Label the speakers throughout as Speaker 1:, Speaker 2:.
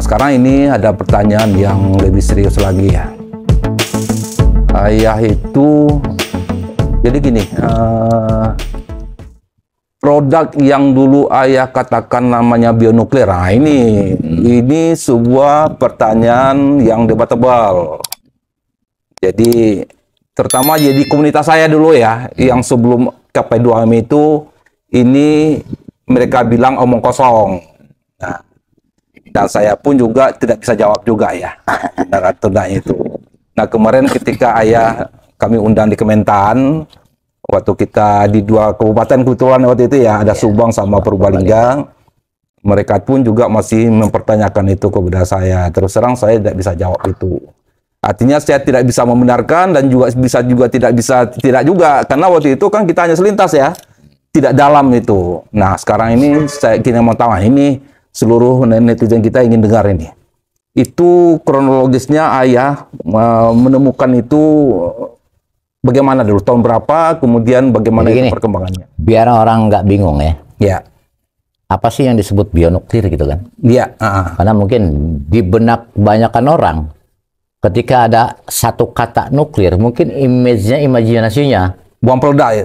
Speaker 1: sekarang ini ada pertanyaan yang lebih serius lagi ya. Ayah itu, jadi gini, produk yang dulu ayah katakan namanya bionuklir, nah ini sebuah pertanyaan yang debatable. Jadi terutama jadi komunitas saya dulu ya, yang sebelum KP2M itu, ini mereka bilang omong kosong. Nah, dan saya pun juga tidak bisa jawab juga ya, tentang itu. Nah, kemarin ketika ayah kami undang di Kementan, waktu kita di 2 kabupaten kebetulan waktu itu ya, ada Subang sama Purbalingga, mereka pun juga masih mempertanyakan itu kepada saya. Terus terang saya tidak bisa jawab itu. Artinya saya tidak bisa membenarkan dan juga tidak juga, karena waktu itu kan kita hanya selintas ya, tidak dalam itu. Nah, sekarang ini saya ingin mau tahu, ini seluruh netizen kita ingin dengar ini. Itu kronologisnya ayah menemukan itu bagaimana dulu, tahun berapa, kemudian bagaimana itu perkembangannya?
Speaker 2: Biar orang nggak bingung ya.
Speaker 1: Ya.
Speaker 2: Apa sih yang disebut bionuklir gitu kan?
Speaker 1: Iya.
Speaker 2: Karena mungkin di benak kebanyakan orang, ketika ada satu kata nuklir, mungkin imajinasinya
Speaker 1: buang peledak ya?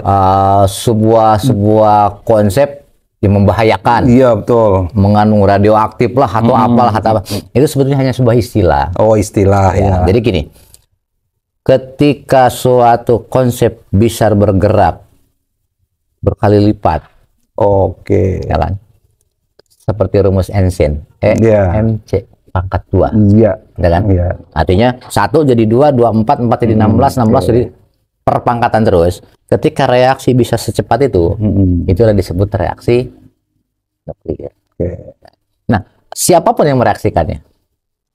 Speaker 2: Sebuah konsep yang membahayakan.
Speaker 1: Iya, betul.
Speaker 2: Mengandung radioaktif lah atau apalah atau apa. Itu sebetulnya hanya sebuah istilah.
Speaker 1: Oh, istilah ya.
Speaker 2: Jadi gini, ketika suatu konsep bisa bergerak berkali lipat,
Speaker 1: oke,
Speaker 2: ya kan? Seperti rumus Einstein, MC pangkat 2.
Speaker 1: Iya.
Speaker 2: Ya kan?
Speaker 1: Iya.
Speaker 2: Artinya 1 jadi 2, 2 4, 4 jadi 16, 16 jadi perpangkatan terus. Ketika reaksi bisa secepat itu, itulah disebut reaksi nuklir. Nah, siapapun yang mereaksikannya,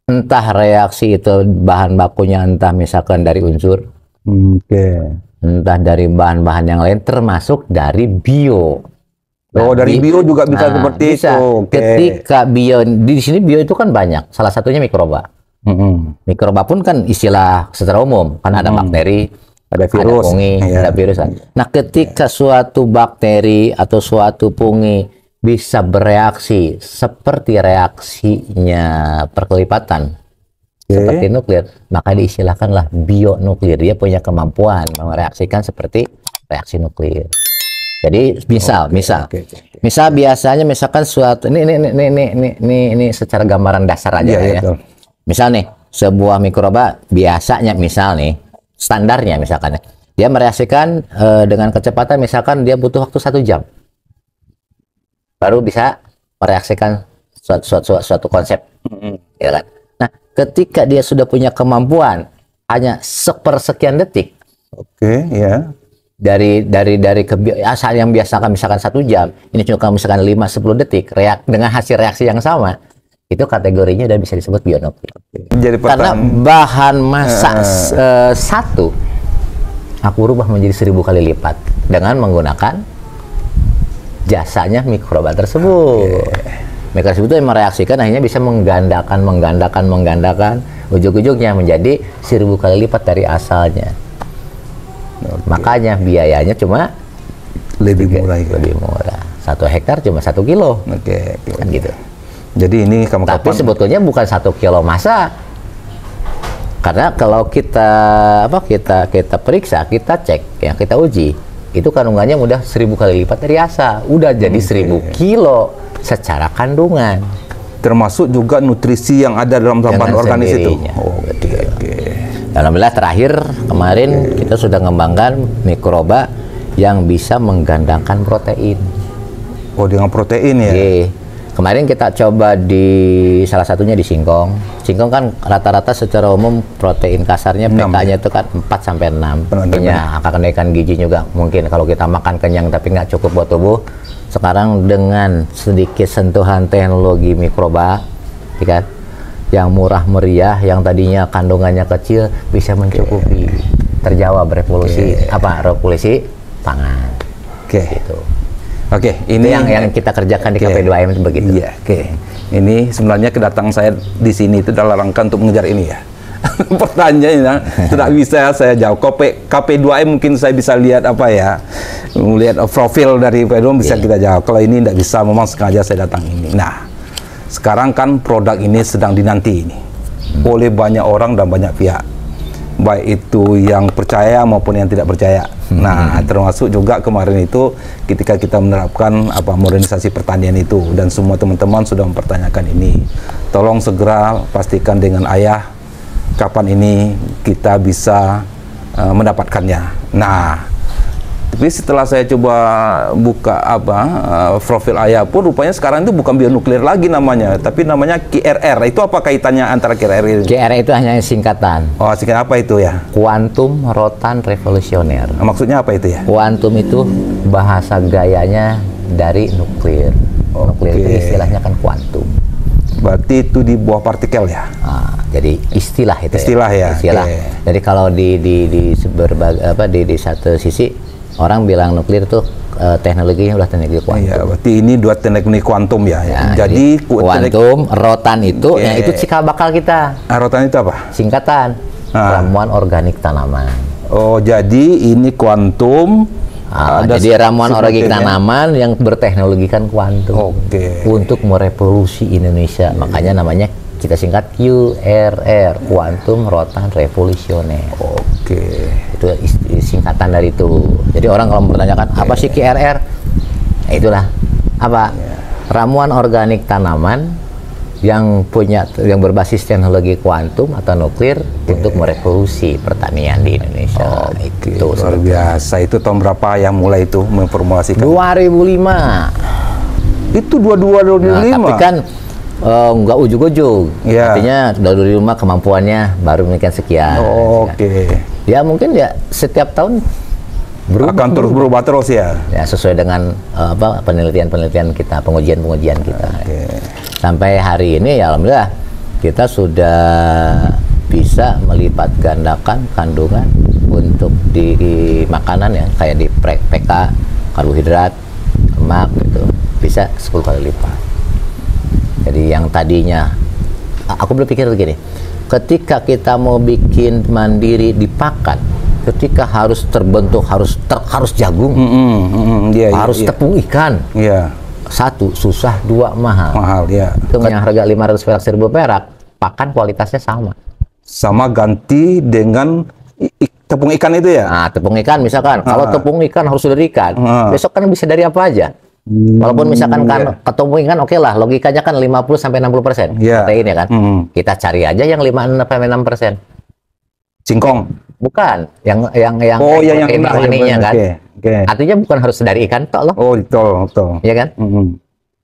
Speaker 2: entah reaksi itu bahan bakunya, entah misalkan dari unsur, entah dari bahan-bahan yang lain, termasuk dari bio.
Speaker 1: Oh, dari bio juga bisa seperti
Speaker 2: bisa.
Speaker 1: itu.
Speaker 2: Ketika bio, di sini bio itu kan banyak. Salah satunya mikroba. Mikroba pun kan istilah secara umum, kan ada bakteri,
Speaker 1: ada virus,
Speaker 2: ada fungi, ada virus. Nah, ketika suatu bakteri atau suatu fungi bisa bereaksi seperti reaksinya perkelipatan, seperti nuklir, maka diistilahkanlah bionuklir. Dia punya kemampuan mereaksikan seperti reaksi nuklir. Jadi misal biasanya misalkan suatu ini secara gambaran dasar aja ya. Misal nih, sebuah mikroba biasanya misal nih, standarnya misalkan dia mereaksikan dengan kecepatan, misalkan dia butuh waktu 1 jam baru bisa mereaksikan suatu konsep, ya kan? Nah, ketika dia sudah punya kemampuan hanya sepersekian detik, dari asal yang biasa misalkan 1 jam, ini cuma misalkan 5-10 detik dengan hasil reaksi yang sama, itu kategorinya udah bisa disebut bionuklir. Karena bahan massa satu aku rubah menjadi 1000 kali lipat dengan menggunakan jasanya mikroba tersebut. Mikroba tersebut yang mereaksikan akhirnya bisa menggandakan, ujung-ujungnya menjadi 1000 kali lipat dari asalnya. Makanya biayanya cuma
Speaker 1: lebih murah.
Speaker 2: 1 hektar cuma 1 kilo. Kan gitu.
Speaker 1: Jadi ini
Speaker 2: tapi sebetulnya bukan 1 kilo massa. Karena kalau kita periksa, kita cek, ya kita uji, itu kandungannya udah 1000 kali lipat dari asa, udah jadi 1000 kilo secara kandungan.
Speaker 1: Termasuk juga nutrisi yang ada dalam tambahan organik itu.
Speaker 2: Alhamdulillah terakhir kemarin kita sudah mengembangkan mikroba yang bisa menggandakan protein.
Speaker 1: Oh, dengan protein ya?
Speaker 2: Kemarin kita coba salah satunya di singkong. Singkong kan rata-rata secara umum protein kasarnya pK-nya itu kan 4-6. Artinya angka kenaikan gizi juga mungkin kalau kita makan kenyang tapi nggak cukup buat tubuh. Sekarang dengan sedikit sentuhan teknologi mikroba, kan, yang murah meriah, yang tadinya kandungannya kecil bisa mencukupi, terjawab revolusi pangan. Gitu.
Speaker 1: Ini
Speaker 2: yang kita kerjakan di KP2M itu begitu.
Speaker 1: Ini sebenarnya kedatangan saya di sini itu dalam rangka untuk mengejar ini ya. Pertanyaannya tidak bisa saya jawab. KP2M mungkin saya bisa lihat melihat profil dari KP2M bisa kita jawab. Kalau ini tidak bisa, memang sengaja saya datang ini. Nah, Sekarang kan produk ini sedang dinanti ini oleh banyak orang dan banyak pihak, baik itu yang percaya maupun yang tidak percaya. Nah, termasuk juga kemarin itu ketika kita menerapkan modernisasi pertanian itu, dan semua teman-teman sudah mempertanyakan ini. Tolong segera pastikan dengan ayah kapan ini kita bisa mendapatkannya. Nah, tapi setelah saya coba buka profil ayah pun rupanya sekarang itu bukan bionuklir lagi namanya, tapi namanya QRR. Itu apa kaitannya antara QRR ini?
Speaker 2: QRR itu hanya singkatan.
Speaker 1: Oh, singkat apa itu ya?
Speaker 2: Kuantum Rotan Revolusioner.
Speaker 1: Nah, maksudnya apa itu ya?
Speaker 2: Kuantum itu bahasa gayanya dari nuklir. Nuklir itu istilahnya kan kuantum.
Speaker 1: Berarti itu di bawah partikel ya?
Speaker 2: Nah, jadi istilah itu.
Speaker 1: Istilah ya.
Speaker 2: Istilah.
Speaker 1: Okay.
Speaker 2: Jadi kalau di satu sisi orang bilang nuklir tuh teknologinya udah teknologi kuantum.
Speaker 1: Iya, berarti ini dua teknologi kuantum ya.
Speaker 2: Nah,
Speaker 1: jadi
Speaker 2: kuantum, rotan itu, yang itu cikal bakal kita.
Speaker 1: Rotan itu apa?
Speaker 2: Singkatan, ramuan organik tanaman.
Speaker 1: Oh, jadi ini kuantum.
Speaker 2: Jadi ramuan organik tanaman yang berteknologikan kuantum.
Speaker 1: Oke.
Speaker 2: Untuk merevolusi Indonesia, makanya namanya kita singkat QRR, Kuantum Rotan Revolusioner.
Speaker 1: Oke.
Speaker 2: Itu singkatan dari itu. Jadi orang kalau mempertanyakan apa sih QRR, itulah ramuan organik tanaman yang berbasis teknologi kuantum atau nuklir untuk merevolusi pertanian di Indonesia. Itu
Speaker 1: luar biasa. Itu tahun berapa yang mulai itu memformulasikan?
Speaker 2: 2005.
Speaker 1: Itu 2005.
Speaker 2: Tapi kan nggak ujuk-ujuk.
Speaker 1: Yeah.
Speaker 2: Artinya 2005 kemampuannya baru mungkin sekian.
Speaker 1: Oke.
Speaker 2: Ya mungkin ya setiap tahun
Speaker 1: akan terus berubah terus ya.
Speaker 2: Ya sesuai dengan penelitian-penelitian kita, pengujian-pengujian kita. Sampai hari ini ya alhamdulillah kita sudah bisa melipat gandakan kandungan untuk di makanan ya, kayak di PK, karbohidrat, lemak gitu, bisa 10 kali lipat. Jadi yang tadinya aku berpikir begini, ketika kita mau bikin mandiri di pakan, ketika harus terbentuk harus jagung, harus tepung ikan, satu susah, dua mahal ya. Itu yang harga 500 perak 1000 perak, pakan kualitasnya sama
Speaker 1: ganti dengan tepung ikan itu ya.
Speaker 2: Nah, tepung ikan misalkan kalau tepung ikan harus dari ikan, besok kan bisa dari apa aja. Walaupun misalkan ketemu ikan, oke lah, logikanya kan 50-60% protein ya kan. Kita cari aja yang 5-6%.
Speaker 1: Singkong.
Speaker 2: Bukan, yang
Speaker 1: hewaninya
Speaker 2: kan. Artinya bukan harus dari ikan tok loh.
Speaker 1: Oh, betul.
Speaker 2: Iya kan?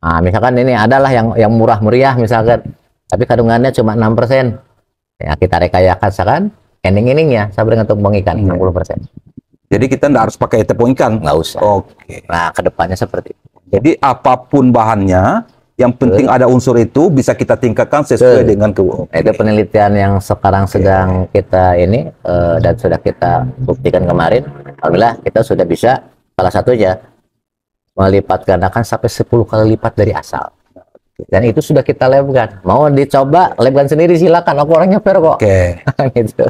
Speaker 2: Nah, misalkan ini adalah yang murah meriah misalkan, tapi kandungannya cuma 6%. Ya, kita rekayasa ending-endingnya sama dengan tepung ikan 60%.
Speaker 1: Jadi kita nggak harus pakai tepung ikan?
Speaker 2: Nggak usah.
Speaker 1: Oke.
Speaker 2: Nah, kedepannya seperti itu.
Speaker 1: Jadi apapun bahannya, yang penting ada unsur itu bisa kita tingkatkan sesuai dengan
Speaker 2: Itu penelitian yang sekarang sedang kita ini dan sudah kita buktikan kemarin. Alhamdulillah kita sudah bisa salah satunya melipat gandakan sampai 10 kali lipat dari asal. Dan itu sudah kita labkan. Mau dicoba labkan sendiri silakan. Aku orangnya fair kok. Gitu.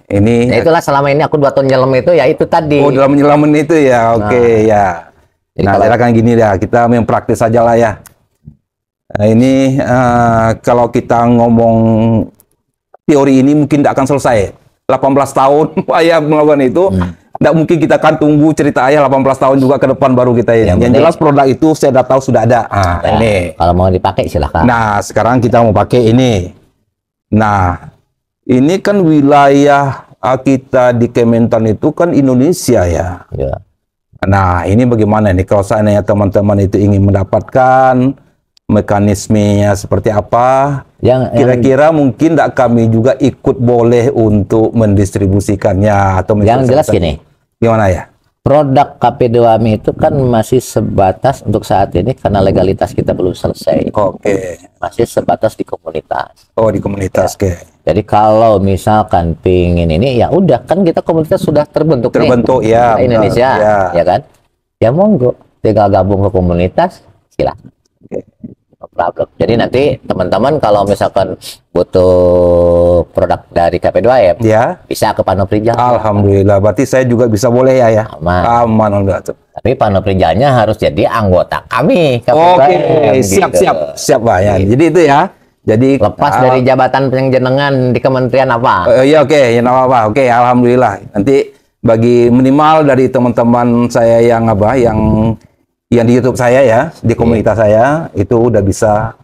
Speaker 1: Ini.
Speaker 2: Nah, itulah selama ini aku 2 tahun nyelam itu ya itu tadi.
Speaker 1: Oh, dalam nyelamin itu ya. Ya.
Speaker 2: Jadi
Speaker 1: nah, silakan gini ya, kita yang praktis saja lah ya. Nah, ini kalau kita ngomong teori ini mungkin tidak akan selesai. 18 tahun ayah melakukan itu, tidak mungkin kita akan tunggu cerita ayah 18 tahun juga ke depan baru kita ini. Yang jelas produk itu saya sudah tahu sudah ada. Ini.
Speaker 2: Kalau mau dipakai silahkan.
Speaker 1: Nah, sekarang kita mau pakai ini. Nah, ini kan wilayah kita di Kementan itu kan Indonesia ya. Nah, ini bagaimana nih kalau seandainya teman-teman itu ingin mendapatkan mekanismenya seperti apa? Kira-kira mungkin tidak kami juga ikut boleh untuk mendistribusikannya atau
Speaker 2: yang jelas gini.
Speaker 1: Gimana ya?
Speaker 2: Produk KP2AMI itu kan masih sebatas untuk saat ini karena legalitas kita belum selesai. Masih sebatas di komunitas.
Speaker 1: Oh, di komunitas.
Speaker 2: Jadi kalau misalkan pingin ini ya udah kan kita komunitas sudah terbentuk nih,
Speaker 1: ya
Speaker 2: Indonesia ya kan. Ya monggo tinggal gabung ke komunitas silakan. problem. Jadi nanti teman-teman kalau misalkan butuh produk dari KP2M,
Speaker 1: Ya.
Speaker 2: bisa ke Panoprijal.
Speaker 1: Alhamdulillah. Berarti saya juga bisa boleh ya.
Speaker 2: Aman.
Speaker 1: Aman enggak tuh.
Speaker 2: Tapi Panoprijalnya harus jadi anggota kami KP2M.
Speaker 1: Oke, siap
Speaker 2: gitu.
Speaker 1: siap Pak ya. Jadi itu ya. Jadi
Speaker 2: Lepas dari jabatan penjenengan di kementerian apa?
Speaker 1: iya oke, ya nggak apa-apa. Oke, alhamdulillah. Nanti bagi minimal dari teman-teman saya yang yang di YouTube saya ya, di komunitas saya itu udah bisa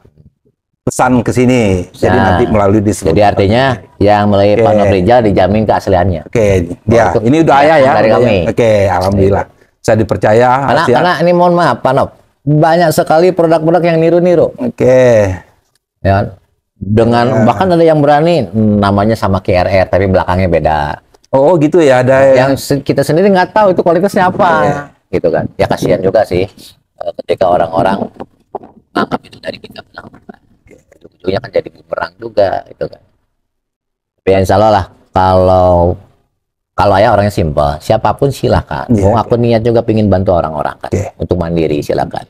Speaker 1: pesan ke sini. Jadi
Speaker 2: Nah,
Speaker 1: nanti melalui di
Speaker 2: Jadi artinya yang melalui
Speaker 1: Oke.
Speaker 2: Panoprijal dijamin keasliannya.
Speaker 1: Oke, ya
Speaker 2: itu
Speaker 1: ini udah ayah ya.
Speaker 2: dari
Speaker 1: udah
Speaker 2: kami.
Speaker 1: ya. Oke, alhamdulillah. Saya dipercaya.
Speaker 2: Karena ini mohon maaf, Panop, banyak sekali produk-produk yang niru-niru.
Speaker 1: Oke.
Speaker 2: Ya, dengan bahkan ada yang berani namanya sama KRR tapi belakangnya beda.
Speaker 1: Oh gitu ya, ada
Speaker 2: Yang kita sendiri nggak tahu itu kualitasnya apa, gitu kan? Ya kasihan juga sih ketika orang-orang anggap itu dari kita bilang. Ujung-ujungnya kan jadi bumerang juga, gitu kan? Tapi insya Allah lah, kalau ayah orangnya simpel, siapapun silakan.
Speaker 1: Iya,
Speaker 2: Aku niat juga pingin bantu orang-orang kan, untuk mandiri silakan.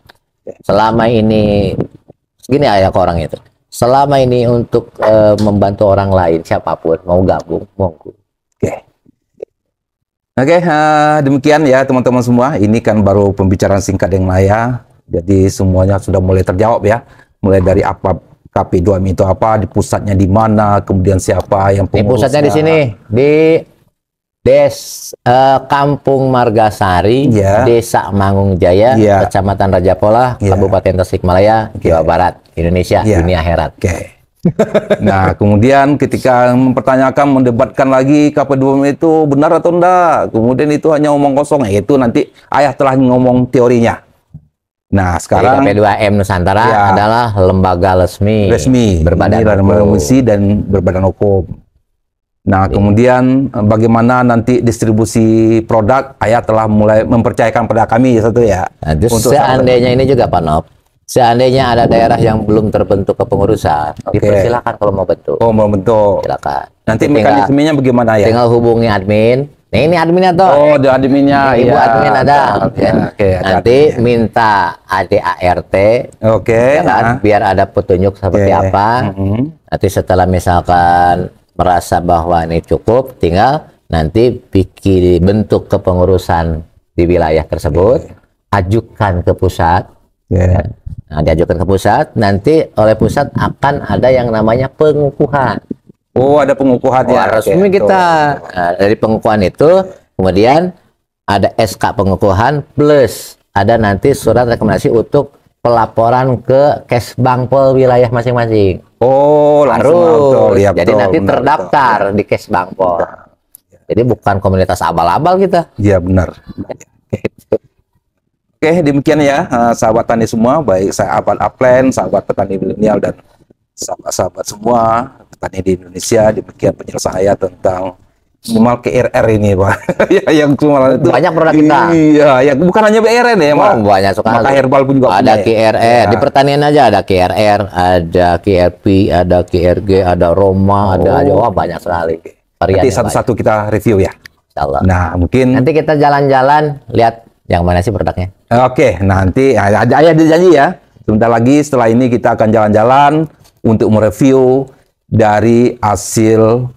Speaker 2: Selama ini, segini ayah ke orang itu. Selama ini untuk membantu orang lain, siapapun mau gabung, monggo.
Speaker 1: Oke, demikian ya teman-teman semua. Ini kan baru pembicaraan singkat dengan ayah. Jadi semuanya sudah mulai terjawab ya. Mulai dari apa KP2M itu apa, di pusatnya di mana, kemudian siapa yang
Speaker 2: Ini
Speaker 1: pengurusnya.
Speaker 2: pusatnya di sini, di Kampung Margasari,
Speaker 1: Ya.
Speaker 2: Desa Mangung Jaya,
Speaker 1: Ya.
Speaker 2: Kecamatan Rajapola,
Speaker 1: Ya.
Speaker 2: Kabupaten Tasikmalaya, Jawa Barat, Indonesia,
Speaker 1: Ya.
Speaker 2: dunia akhirat.
Speaker 1: Oke. Nah, kemudian ketika mempertanyakan, mendebatkan lagi KP2M itu benar atau enggak, kemudian itu hanya omong kosong, itu nanti ayah telah ngomong teorinya. Nah,
Speaker 2: Jadi
Speaker 1: sekarang
Speaker 2: KP2M Nusantara
Speaker 1: Ya.
Speaker 2: adalah lembaga resmi, berbadan
Speaker 1: Ini
Speaker 2: hukum.
Speaker 1: misi dan berbadan hukum. Nah, kemudian bagaimana nanti distribusi produk, ayah telah mulai mempercayakan pada kami satu ya.
Speaker 2: Nah, terus
Speaker 1: Untuk
Speaker 2: seandainya ini juga Pak Nop, seandainya ada daerah yang belum terbentuk kepengurusan, dipersilakan kalau mau bentuk.
Speaker 1: Oh, membentuk.
Speaker 2: Silakan.
Speaker 1: Nanti
Speaker 2: Tinggal-
Speaker 1: mekanismenya bagaimana ya?
Speaker 2: Tinggal hubungi admin. Nah, ini adminnya toh.
Speaker 1: Oh, di adminnya.
Speaker 2: Ibu
Speaker 1: ya.
Speaker 2: admin ada.
Speaker 1: Ya, oke, ada
Speaker 2: Nanti
Speaker 1: adminnya.
Speaker 2: minta ADART,
Speaker 1: Oke.
Speaker 2: ya kan? Biar ada petunjuk seperti
Speaker 1: Oke.
Speaker 2: apa. Nanti setelah misalkan merasa bahwa ini cukup, tinggal nanti bikin bentuk kepengurusan di wilayah tersebut, ajukan ke pusat.
Speaker 1: Ya.
Speaker 2: Nah, diajukan ke pusat, nanti oleh pusat akan ada yang namanya pengukuhan.
Speaker 1: Oh, ada pengukuhan ya.
Speaker 2: Wah, resmi
Speaker 1: Oke,
Speaker 2: kita. Nah, dari pengukuhan itu, kemudian ada SK pengukuhan plus ada nanti surat rekomendasi untuk pelaporan ke Kesbangpol wilayah masing-masing.
Speaker 1: Oh, langsung auto. Ya,
Speaker 2: Jadi
Speaker 1: betul,
Speaker 2: nanti
Speaker 1: benar,
Speaker 2: terdaftar di Kesbangpol. Jadi bukan komunitas abal-abal kita.
Speaker 1: betul. Iya, benar. Oke, demikian ya sahabat tani semua, baik sahabat upland, sahabat petani milenial dan sahabat-sahabat semua petani di Indonesia. Demikian penjelasan saya tentang minimal KRR ini, Pak. Ya, yang cuma itu
Speaker 2: Banyak produk kita.
Speaker 1: Iya, ya bukan hanya BRN ya, Pak.
Speaker 2: Oh, banyak sekali.
Speaker 1: Maka herbal pun juga
Speaker 2: ada
Speaker 1: punya, ya.
Speaker 2: KRR
Speaker 1: Ya.
Speaker 2: di pertanian aja, ada KRR, ada KRP, ada KRG, ada Roma, ada aja. Wah, banyak sekali.
Speaker 1: Nanti
Speaker 2: Variannya
Speaker 1: satu-satu kita review ya.
Speaker 2: banyak, insya Allah.
Speaker 1: Nah, mungkin
Speaker 2: Nanti kita jalan-jalan lihat yang mana sih produknya.
Speaker 1: oke, nanti ayah janji ya. Sebentar lagi setelah ini kita akan jalan-jalan untuk mereview dari hasil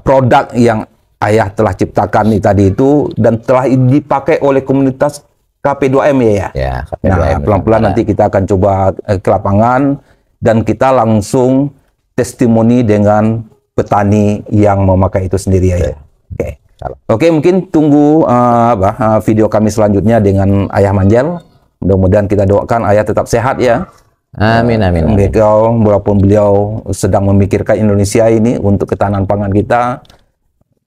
Speaker 1: produk yang ayah telah ciptakan tadi itu dan telah dipakai oleh komunitas KP2M ya.
Speaker 2: Ya,
Speaker 1: Nah, pelan-pelan nanti kita akan coba ke lapangan dan kita langsung testimoni dengan petani yang memakai itu sendiri ya. Oke. Oke, mungkin tunggu video kami selanjutnya dengan Ayah Manjel. Mudah-mudahan kita doakan ayah tetap sehat ya.
Speaker 2: Amin, amin, amin.
Speaker 1: Beliau, walaupun beliau sedang memikirkan Indonesia ini untuk ketahanan pangan kita,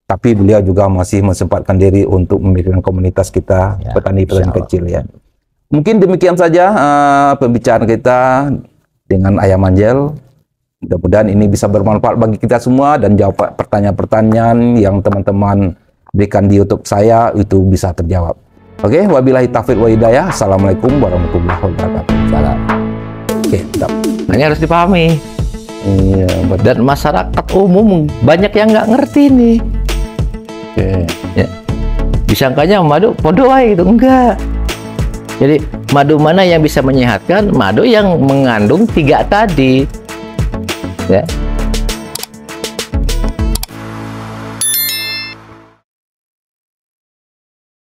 Speaker 1: tapi beliau juga masih mensempatkan diri untuk memikirkan komunitas kita,
Speaker 2: Ya,
Speaker 1: petani-petani
Speaker 2: insya Allah.
Speaker 1: kecil ya. Mungkin demikian saja pembicaraan kita dengan Ayah Manjel. Mudah-mudahan ini bisa bermanfaat bagi kita semua dan jawab pertanyaan-pertanyaan yang teman-teman berikan di YouTube saya itu bisa terjawab. Oke, wabillahi taufiq wa hidayah. Assalamualaikum warahmatullahi wabarakatuh.
Speaker 2: Salam.
Speaker 1: Oke, tetap.
Speaker 2: Ini harus dipahami.
Speaker 1: Iya, betul.
Speaker 2: Dan masyarakat umum banyak yang nggak ngerti nih.
Speaker 1: Oke.
Speaker 2: Ya. Disangkanya madu podo wae gitu, enggak. Jadi madu mana yang bisa menyehatkan? Madu yang mengandung 3 tadi. Ya.